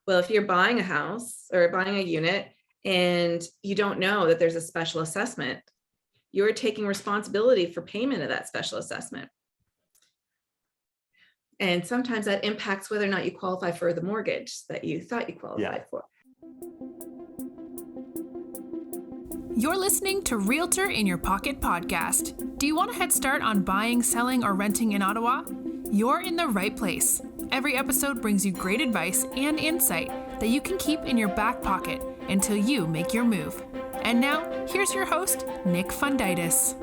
Well, if you're buying a house or buying a unit and you don't know that there's a special assessment, you're taking responsibility for payment of that special assessment. And sometimes that impacts whether or not you qualify for the mortgage that you thought you qualified for. You're listening to Realtor in Your Pocket podcast. Do you want a head start on buying, selling, or renting in Ottawa? You're in the right place. Every episode brings you great advice and insight that you can keep in your back pocket until you make your move. And now, here's your host, Nick Fundytus.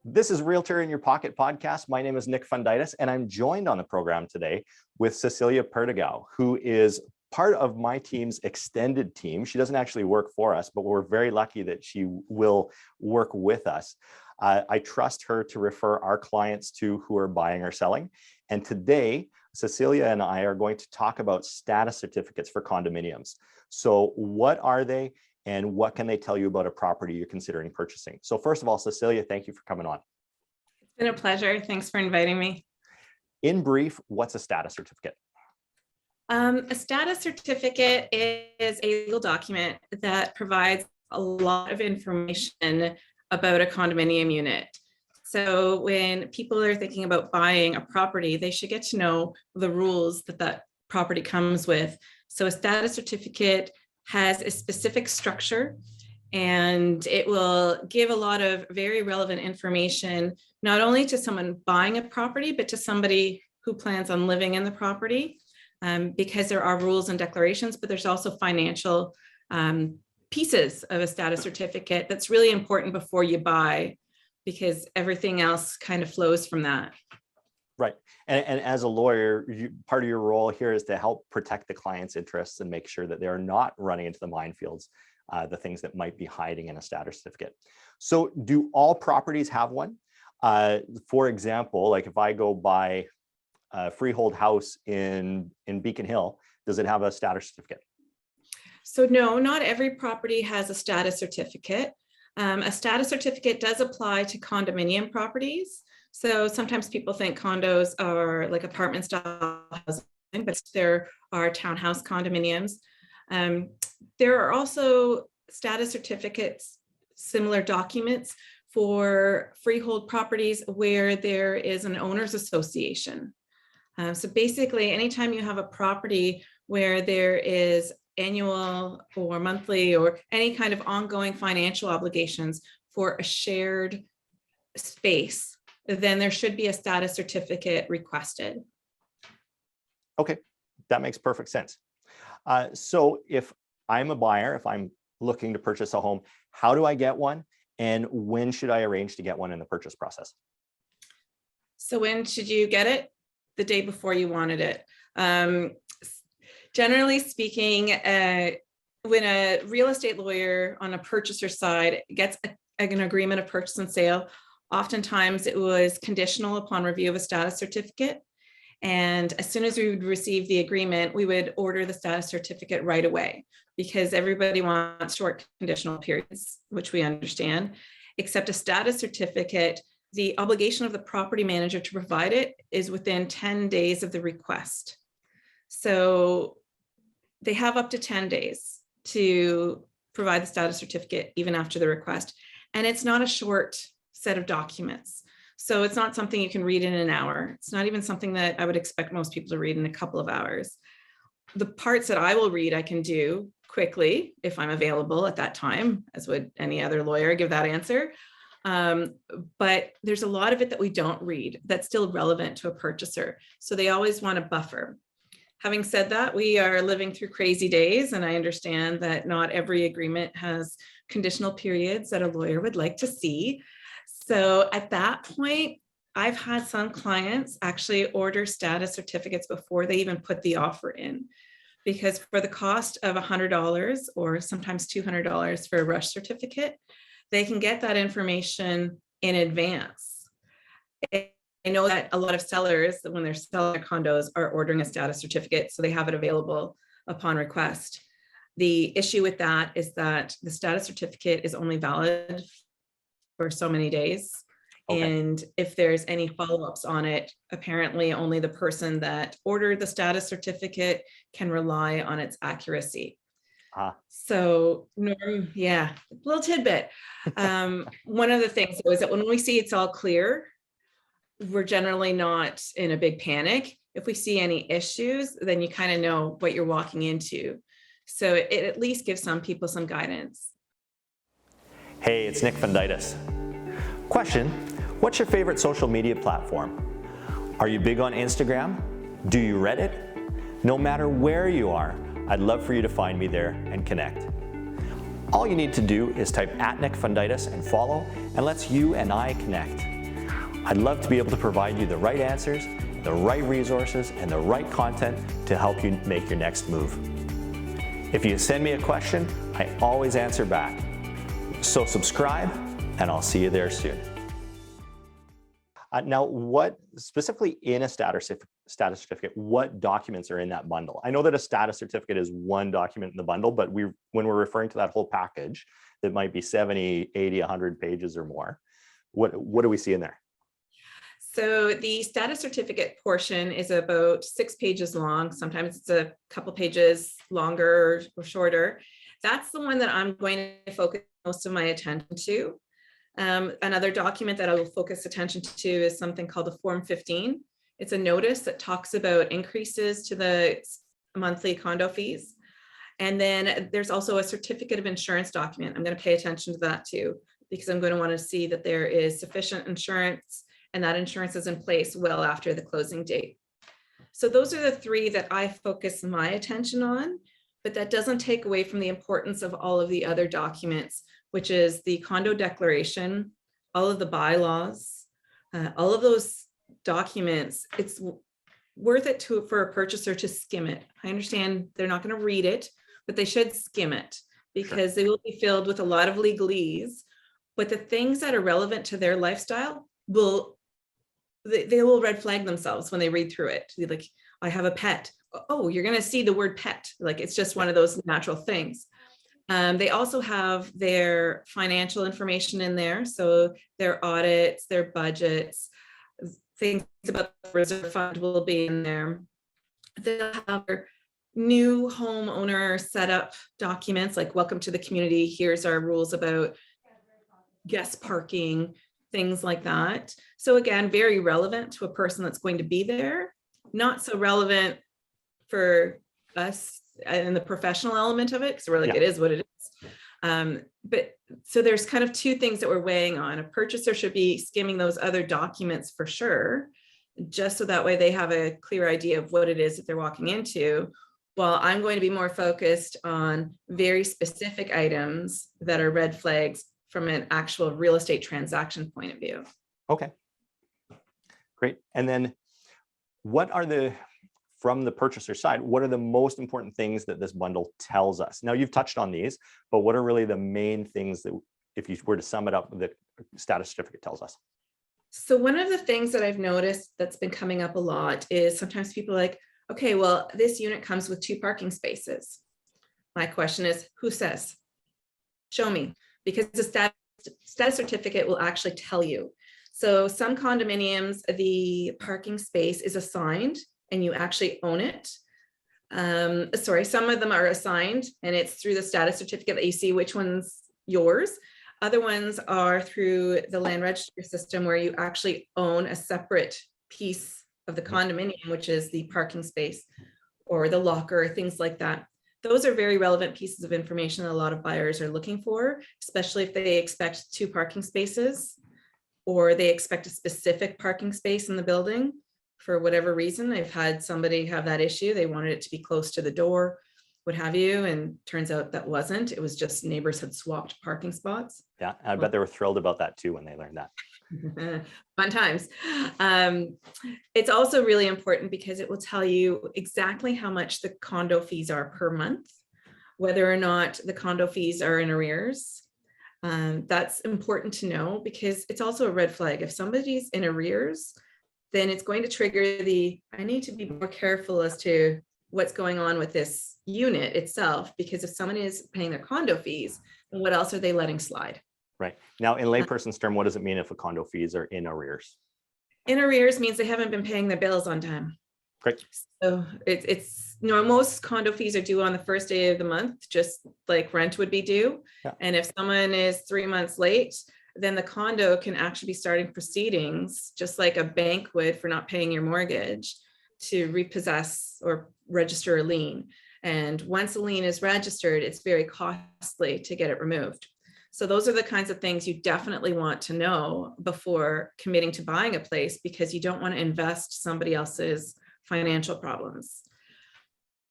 This is Realtor in Your Pocket podcast. My name is Nick Fundytus, and I'm joined on the program today with Cecilia Perdigao, who is part of my team's extended team. She doesn't actually work for us, but we're very lucky that she will work with us. I trust her to refer our clients to who are buying or selling. And today, Cecilia and I are going to talk about status certificates for condominiums. So what are they? And what can they tell you about a property you're considering purchasing? So first of all, Cecilia, thank you for coming on. It's been a pleasure. Thanks for inviting me. In brief, what's a status certificate? A status certificate is a legal document that provides a lot of information about a condominium unit. So when people are thinking about buying a property, they should get to know the rules that property comes with. So a status certificate has a specific structure, and it will give a lot of very relevant information, not only to someone buying a property, but to somebody who plans on living in the property, because there are rules and declarations, but there's also financial pieces of a status certificate that's really important before you buy, because everything else kind of flows from that. Right. And as a lawyer, part of your role here is to help protect the client's interests and make sure that they're not running into the minefields, the things that might be hiding in a status certificate. So do all properties have one? For example, like if I go buy a freehold house in Beacon Hill, does it have a status certificate? So no, not every property has a status certificate. A status certificate does apply to condominium properties. So sometimes people think condos are like apartment style housing, but there are townhouse condominiums. There are also status certificates, similar documents for freehold properties where there is an owners association. So basically, anytime you have a property where there is annual or monthly or any kind of ongoing financial obligations for a shared space, then there should be a status certificate requested. Okay, that makes perfect sense. So if I'm a buyer, if I'm looking to purchase a home, how do I get one? And when should I arrange to get one in the purchase process? So when should you get it? The day before you wanted it. Generally speaking, when a real estate lawyer on a purchaser side gets an agreement of purchase and sale, oftentimes it was conditional upon review of a status certificate. And as soon as we would receive the agreement, we would order the status certificate right away, because everybody wants short conditional periods, which we understand. Except a status certificate, the obligation of the property manager to provide it is within 10 days of the request. So they have up to 10 days to provide the status certificate even after the request. And it's not a short set of documents. So it's not something you can read in an hour. It's not even something that I would expect most people to read in a couple of hours. The parts that I will read, I can do quickly if I'm available at that time, as would any other lawyer give that answer. But there's a lot of it that we don't read that's still relevant to a purchaser. So they always want a buffer. Having said that, we are living through crazy days, and I understand that not every agreement has conditional periods that a lawyer would like to see. So at that point, I've had some clients actually order status certificates before they even put the offer in, because for the cost of $100 or sometimes $200 for a rush certificate, they can get that information in advance. I know that a lot of sellers, when they're selling their condos, are ordering a status certificate so they have it available upon request. The issue with that is that the status certificate is only valid for so many days. Okay. And if there's any follow-ups on it, apparently only the person that ordered the status certificate can rely on its accuracy. So, yeah, little tidbit. One of the things though is that when we see it's all clear, we're generally not in a big panic. If we see any issues, then you kind of know what you're walking into. So it at least gives some people some guidance. Hey, it's Nick Fundytus. Question, what's your favorite social media platform? Are you big on Instagram? Do you Reddit? No matter where you are, I'd love for you to find me there and connect. All you need to do is type @NickFundytus and follow, and let's you and I connect. I'd love to be able to provide you the right answers, the right resources, and the right content to help you make your next move. If you send me a question, I always answer back. So subscribe, and I'll see you there soon. Now, what specifically in a status certificate, what documents are in that bundle? I know that a status certificate is one document in the bundle, but when we're referring to that whole package, that might be 70, 80, 100 pages or more. What do we see in there? So the status certificate portion is about 6 pages long. Sometimes it's a couple pages longer or shorter. That's the one that I'm going to focus most of my attention to. Another document that I will focus attention to is something called the Form 15. It's a notice that talks about increases to the monthly condo fees. And then there's also a certificate of insurance document. I'm going to pay attention to that too, because I'm going to want to see that there is sufficient insurance and that insurance is in place well after the closing date. So those are the 3 that I focus my attention on, but that doesn't take away from the importance of all of the other documents, which is the condo declaration, all of the bylaws, all of those documents. It's worth it for a purchaser to skim it. I understand they're not going to read it, but they should skim it because they will be filled with a lot of legalese. But the things that are relevant to their lifestyle they will red flag themselves when they read through it. Like, I have a pet. Oh, you're going to see the word pet. Like, it's just one of those natural things. They also have their financial information in there. So their audits, their budgets, things about the reserve fund will be in there. They'll have their new homeowner setup documents, like welcome to the community. Here's our rules about guest parking, things like that. So again, very relevant to a person that's going to be there, not so relevant for us and the professional element of it, because we're like, it is what it is. But so there's kind of 2 things that we're weighing on. A purchaser should be skimming those other documents for sure, just so that way they have a clear idea of what it is that they're walking into, while I'm going to be more focused on very specific items that are red flags from an actual real estate transaction point of view. Okay, great. And then what are from the purchaser side, what are the most important things that this bundle tells us? Now, you've touched on these, but what are really the main things that, if you were to sum it up, the status certificate tells us? So one of the things that I've noticed that's been coming up a lot is sometimes people are like, okay, well, this unit comes with 2 parking spaces. My question is, who says? Show me. Because the status certificate will actually tell you. So some condominiums, the parking space is assigned and you actually own it. Some of them are assigned and it's through the status certificate that you see which one's yours. Other ones are through the land registry system where you actually own a separate piece of the condominium, which is the parking space or the locker, things like that. Those are very relevant pieces of information that a lot of buyers are looking for, especially if they expect 2 parking spaces or they expect a specific parking space in the building for whatever reason. I've had somebody have that issue. They wanted it to be close to the door, what have you, and turns out that wasn't. It was just neighbors had swapped parking spots. Yeah, I bet they were thrilled about that too when they learned that. Fun times. It's also really important because it will tell you exactly how much the condo fees are per month, whether or not the condo fees are in arrears. That's important to know because it's also a red flag. If somebody's in arrears, then it's going to trigger I need to be more careful as to what's going on with this unit itself, because if someone is paying their condo fees, then what else are they letting slide? Right. Now, in layperson's term, what does it mean if a condo fees are in arrears? In arrears means they haven't been paying their bills on time. Great. So most condo fees are due on the first day of the month, just like rent would be due. Yeah. And if someone is 3 months late, then the condo can actually be starting proceedings, just like a bank would for not paying your mortgage, to repossess or register a lien. And once a lien is registered, it's very costly to get it removed. So those are the kinds of things you definitely want to know before committing to buying a place, because you don't want to invest somebody else's financial problems.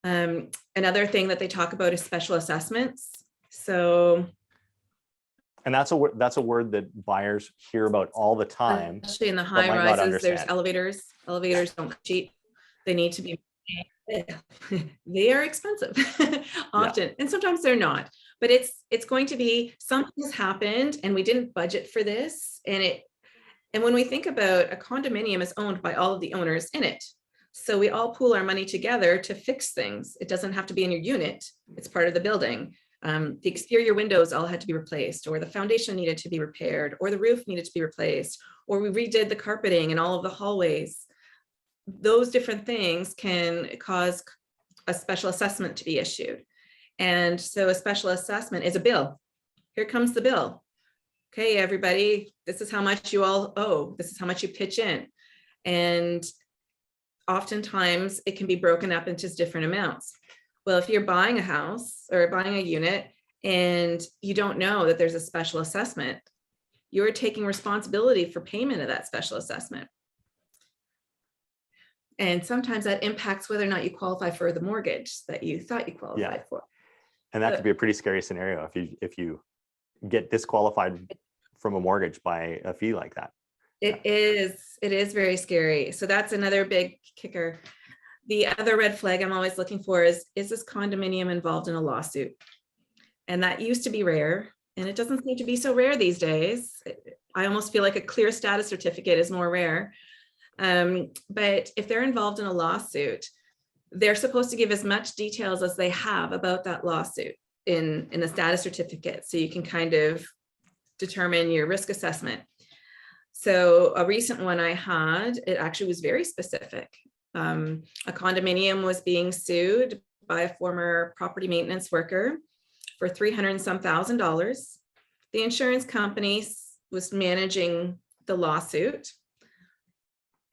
Another thing that they talk about is special assessments. So, and that's a word that buyers hear about all the time. Especially in the high rises, there's elevators. Elevators don't cheap. They need to be, they are expensive often, and sometimes they're not. But it's going to be, something has happened and we didn't budget for this. And when we think about, a condominium is owned by all of the owners in it. So we all pool our money together to fix things. It doesn't have to be in your unit. It's part of the building. The exterior windows all had to be replaced, or the foundation needed to be repaired, or the roof needed to be replaced, or we redid the carpeting in all of the hallways. Those different things can cause a special assessment to be issued. And so a special assessment is a bill. Here comes the bill. Okay, everybody, this is how much you all owe. This is how much you pitch in. And oftentimes it can be broken up into different amounts. Well, if you're buying a house or buying a unit and you don't know that there's a special assessment, you're taking responsibility for payment of that special assessment. And sometimes that impacts whether or not you qualify for the mortgage that you thought you qualified for. And that could be a pretty scary scenario if you get disqualified from a mortgage by a fee like that. It is very scary. So that's another big kicker. The other red flag I'm always looking for is this condominium involved in a lawsuit? And that used to be rare, and it doesn't seem to be so rare these days. I almost feel like a clear status certificate is more rare. But if they're involved in a lawsuit, they're supposed to give as much details as they have about that lawsuit in the status certificate, so you can kind of determine your risk assessment. So a recent one I had, it actually was very specific. A condominium was being sued by a former property maintenance worker for $300,000 and some. The insurance company was managing the lawsuit.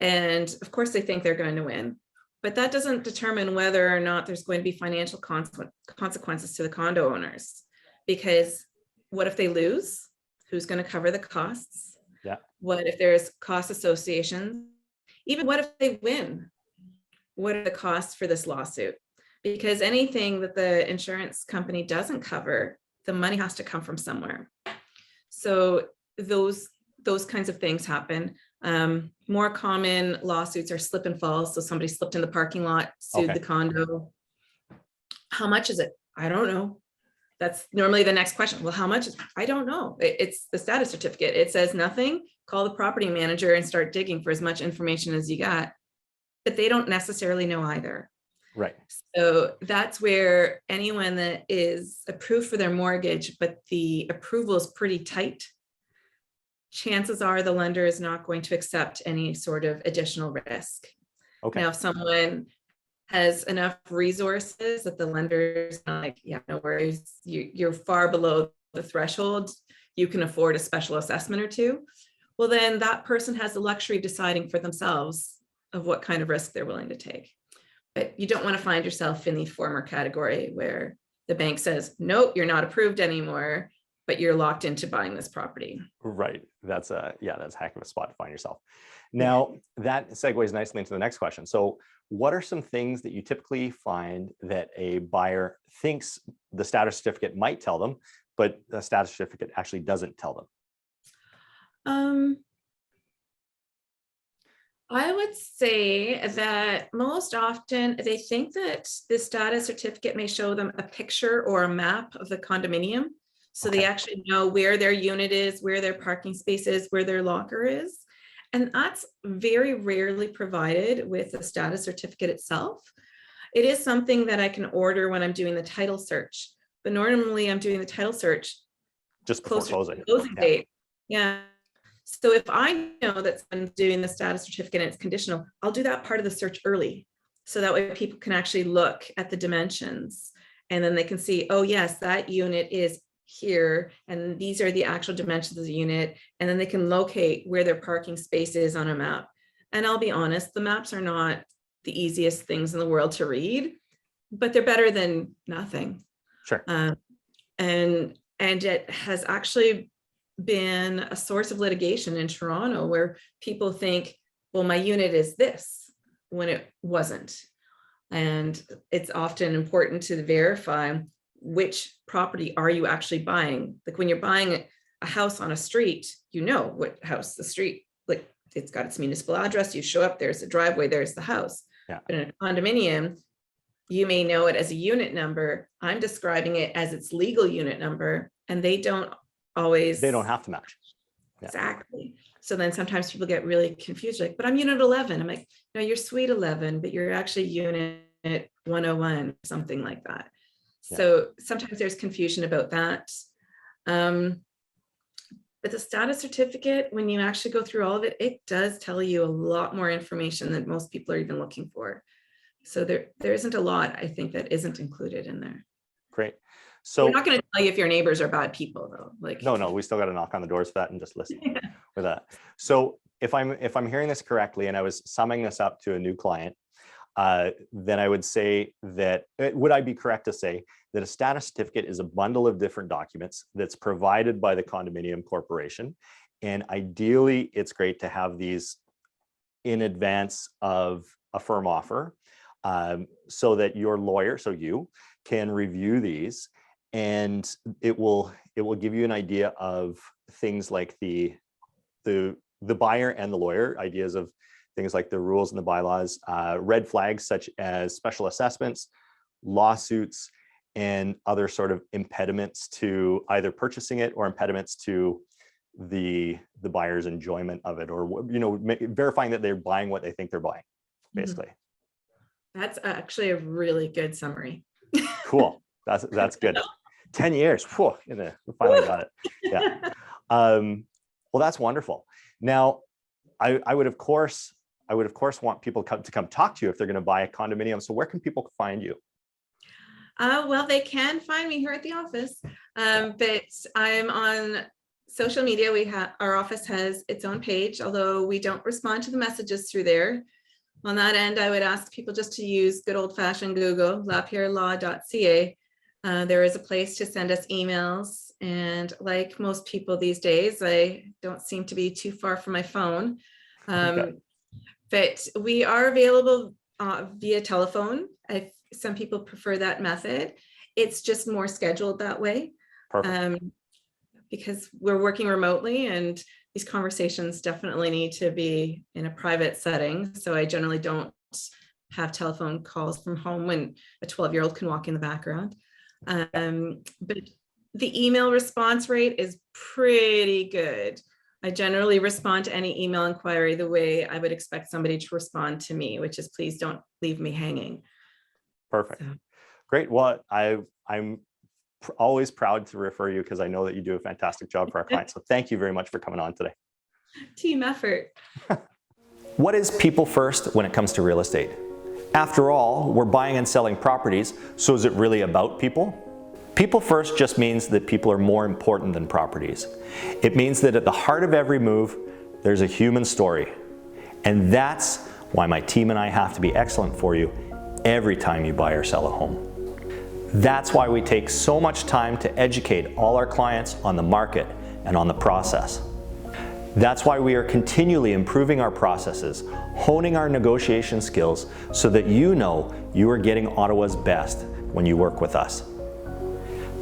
And of course they think they're going to win, but that doesn't determine whether or not there's going to be financial consequences to the condo owners. Because what if they lose? Who's going to cover the costs? Yeah. What if there's cost associations? Even what if they win? What are the costs for this lawsuit? Because anything that the insurance company doesn't cover, the money has to come from somewhere. So those kinds of things happen. More common lawsuits are slip and falls. So somebody slipped in the parking lot, sued the condo. How much is it? I don't know. That's normally the next question. Well, how much? I don't know. It's the status certificate. It says nothing. Call the property manager and start digging for as much information as you got. But they don't necessarily know either. Right. So that's where anyone that is approved for their mortgage, but the approval is pretty tight, chances are the lender is not going to accept any sort of additional risk. Okay. Now, if someone has enough resources that the lender's not like, yeah, no worries, you're far below the threshold, you can afford a special assessment or two, well, then that person has the luxury of deciding for themselves of what kind of risk they're willing to take. But you don't want to find yourself in the former category where the bank says, nope, you're not approved anymore, but you're locked into buying this property. Right. That's a heck of a spot to find yourself. Now, that segues nicely into the next question. So what are some things that you typically find that a buyer thinks the status certificate might tell them, but the status certificate actually doesn't tell them? I would say that most often they think that the status certificate may show them a picture or a map of the condominium. So they actually know where their unit is, where their parking space is, where their locker is. And that's very rarely provided with the status certificate itself. It is something that I can order when I'm doing the title search. But normally I'm doing the title search just before closer closing. to the closing date. Yeah. So if I know that someone's doing the status certificate and it's conditional, I'll do that part of the search early. So that way people can actually look at the dimensions and then they can see, oh yes, that unit is here. And these are the actual dimensions of the unit. And then they can locate where their parking space is on a map. And I'll be honest, the maps are not the easiest things in the world to read, but they're better than nothing. Sure. And it has actually been a source of litigation in Toronto where people think, well, my unit is this, when it wasn't. And it's often important to verify which property are you actually buying. Like when you're buying a house on a street, you know what house, the street, like it's got its municipal address, you show up, there's a driveway, there's the house. Yeah. But in a condominium, you may know it as a unit number. I'm describing it as its legal unit number, and they don't always. They don't have to match. Yeah. Exactly. So then sometimes people get really confused, like, but I'm unit 11. I'm like, no, you're suite 11, but you're actually unit 101, something like that. Yeah. So sometimes there's confusion about that. But the status certificate, when you actually go through all of it, it does tell you a lot more information than most people are even looking for. So there isn't a lot, I think, that isn't included in there. Great. So we're not going to tell you if your neighbors are bad people, though. Like no, we still got to knock on the doors for that and just listen with that. So if I'm hearing this correctly, and I was summing this up to a new client, then I would say that, would I be correct to say that a status certificate is a bundle of different documents that's provided by the condominium corporation, and ideally it's great to have these in advance of a firm offer, so that your lawyer, so you can review these, and it will give you an idea of things like the buyer and the lawyer, ideas of things like the rules and the bylaws, red flags such as special assessments, lawsuits, and other sort of impediments to either purchasing it or impediments to the buyer's enjoyment of it, or verifying that they're buying what they think they're buying, basically. That's actually a really good summary. Cool. That's good. 10 years. Whew, we finally got it. Yeah. Well, that's wonderful. Now, I would of course want people to come talk to you if they're going to buy a condominium. So where can people find you? Well, they can find me here at the office, but I'm on social media. Our office has its own page, although we don't respond to the messages through there. On that end, I would ask people just to use good old-fashioned Google, lapierrelaw.ca. There is a place to send us emails, and like most people these days, I don't seem to be too far from my phone. Okay. But we are available via telephone. If some people prefer that method, it's just more scheduled that way. Perfect. Because we're working remotely, and these conversations definitely need to be in a private setting. So I generally don't have telephone calls from home when a 12-year-old can walk in the background. But the email response rate is pretty good. I generally respond to any email inquiry the way I would expect somebody to respond to me, which is, please don't leave me hanging. Perfect. So. Great. Well, I'm always proud to refer you because I know that you do a fantastic job for our clients. So thank you very much for coming on today. Team effort. What is people first when it comes to real estate? After all, we're buying and selling properties, so is it really about people? People first just means that people are more important than properties. It means that at the heart of every move, there's a human story. And that's why my team and I have to be excellent for you every time you buy or sell a home. That's why we take so much time to educate all our clients on the market and on the process. That's why we are continually improving our processes, honing our negotiation skills so that you know you are getting Ottawa's best when you work with us.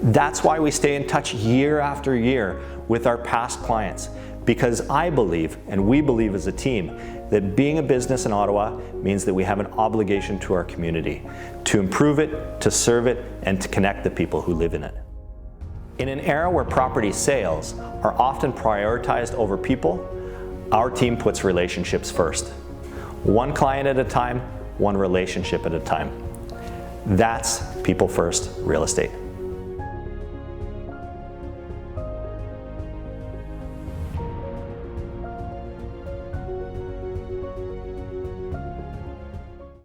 That's why we stay in touch year after year with our past clients, because I believe, and we believe as a team, that being a business in Ottawa means that we have an obligation to our community, to improve it, to serve it, and to connect the people who live in it. In an era where property sales are often prioritized over people, our team puts relationships first. One client at a time, one relationship at a time. That's people first real estate.